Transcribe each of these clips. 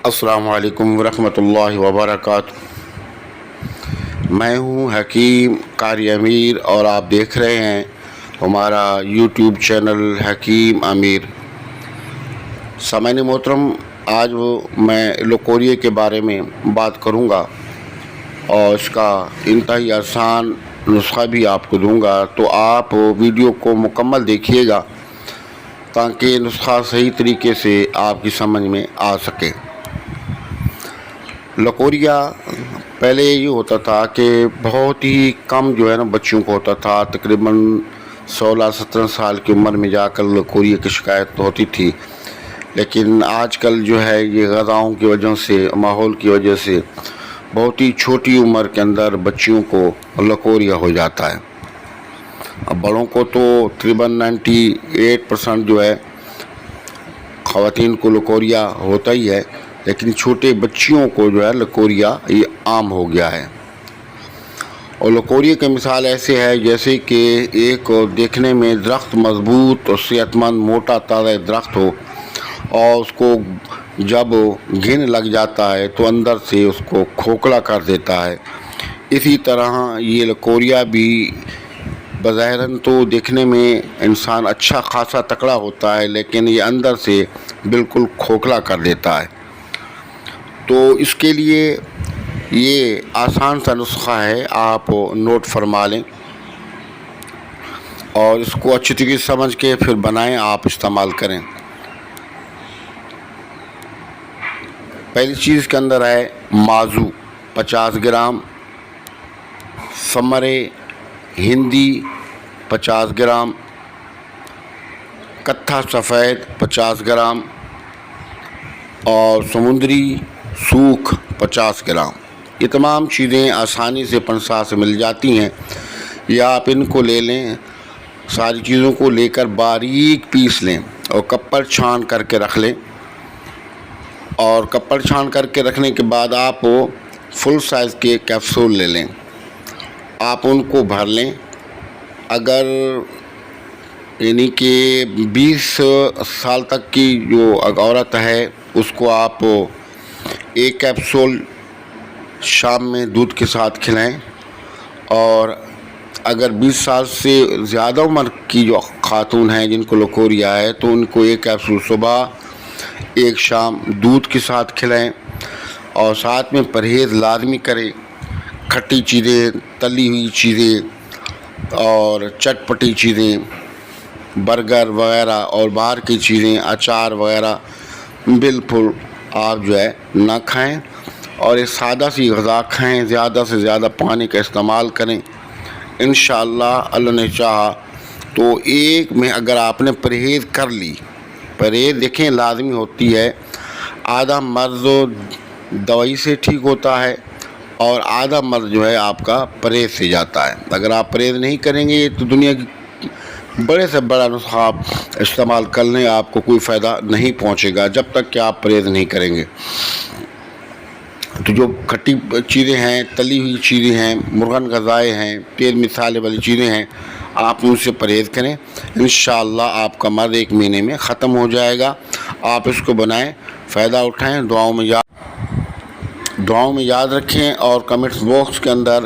السلام علیکم ورحمۃ اللہ وبرکاتہ۔ میں ہوں حکیم قاری امیر اور آپ دیکھ رہے ہیں ہمارا یوٹیوب چینل حکیم امیر۔ سامعین محترم، آج میں لوکوریے کے بارے میں بات کروں گا اور اس کا انتہائی آسان نسخہ بھی آپ کو دوں گا، تو آپ ویڈیو کو مکمل دیکھیے گا تاکہ نسخہ صحیح طریقے سے آپ کی سمجھ میں آ سکے۔ لکوریا پہلے یہ ہوتا تھا کہ بہت ہی کم بچوں کو ہوتا تھا، تقریباً 16-17 سال کی عمر میں جا کر لکوریا کی شکایت ہوتی تھی، لیکن آج کل یہ غذاؤں کی وجہ سے، ماحول کی وجہ سے بہت ہی چھوٹی عمر کے اندر بچیوں کو لکوریا ہو جاتا ہے۔ اب بڑوں کو تو تقریباً 98% خواتین کو لکوریا ہوتا ہی ہے، لیکن چھوٹے بچیوں کو لکوریا یہ عام ہو گیا ہے۔ اور لکوریا کی مثال ایسے ہے جیسے کہ ایک دیکھنے میں درخت مضبوط اور صحت مند موٹا تازہ درخت ہو، اور اس کو جب گھن لگ جاتا ہے تو اندر سے اس کو کھوکھلا کر دیتا ہے۔ اسی طرح یہ لکوریا بھی بظاہراً تو دیکھنے میں انسان اچھا خاصا تکڑا ہوتا ہے، لیکن یہ اندر سے بالکل کھوکھلا کر دیتا ہے۔ تو اس کے لیے یہ آسان سا نسخہ ہے، آپ نوٹ فرما لیں اور اس کو اچھی طریقے سے سمجھ کے پھر بنائیں، آپ استعمال کریں۔ پہلی چیز کے اندر ہے مازو 50 گرام، ثمر ہندی 50 گرام، کتھا سفید 50 گرام اور سمندری سوکھ 50 گرام۔ یہ تمام چیزیں آسانی سے پنسا سے مل جاتی ہیں، یا آپ ان کو لے لیں، ساری چیزوں کو لے کر باریک پیس لیں اور کپ پر چھان کر کے رکھ لیں۔ اور کپ پر چھان کر کے رکھنے کے بعد آپ فل سائز کے کیپسول لے لیں، آپ ان کو بھر لیں۔ اگر کہ 20 سال تک کی جو عورت ہے اس کو آپ ایک کیپسول شام میں دودھ کے ساتھ کھلائیں، اور اگر 20 سال سے زیادہ عمر کی جو خاتون ہیں جن کو لکوریا ہے تو ان کو ایک کیپسول صبح ایک شام دودھ کے ساتھ کھلائیں، اور ساتھ میں پرہیز لازمی کریں۔ کھٹی چیزیں، تلی ہوئی چیزیں اور چٹپٹی چیزیں، برگر وغیرہ اور باہر کی چیزیں، اچار وغیرہ بالکل آپ نہ کھائیں، اور ایک سادہ سی غذا کھائیں، زیادہ سے زیادہ پانی کا استعمال کریں۔ انشاءاللہ اللہ نے چاہا تو ایک میں اگر آپ نے پرہیز کر لی، پرہیز دیکھیں لازمی ہوتی ہے، آدھا مرض دوائی سے ٹھیک ہوتا ہے اور آدھا مرض آپ کا پرہیز سے جاتا ہے۔ اگر آپ پرہیز نہیں کریں گے تو دنیا کی بڑے سے بڑا نسخہ آپ استعمال کر لیں، آپ کو کوئی فائدہ نہیں پہنچے گا جب تک کہ آپ پرہیز نہیں کریں گے۔ تو جو کھٹی چیزیں ہیں، تلی ہوئی چیزیں ہیں، مرغن غذائیں ہیں، تیل مسالے والی چیزیں ہیں، آپ ان سے پرہیز کریں۔ انشاءاللہ آپ کا مرض 1 مہینے میں ختم ہو جائے گا۔ آپ اس کو بنائیں، فائدہ اٹھائیں، دعاؤں میں یاد رکھیں، اور کمنٹس باکس کے اندر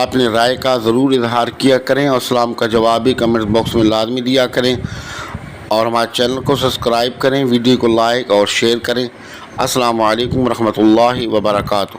اپنی رائے کا ضرور اظہار کیا کریں، اور سلام کا جواب بھی کمنٹس باکس میں لازمی دیا کریں، اور ہمارے چینل کو سبسکرائب کریں، ویڈیو کو لائک اور شیئر کریں۔ السلام علیکم ورحمۃ اللہ وبرکاتہ۔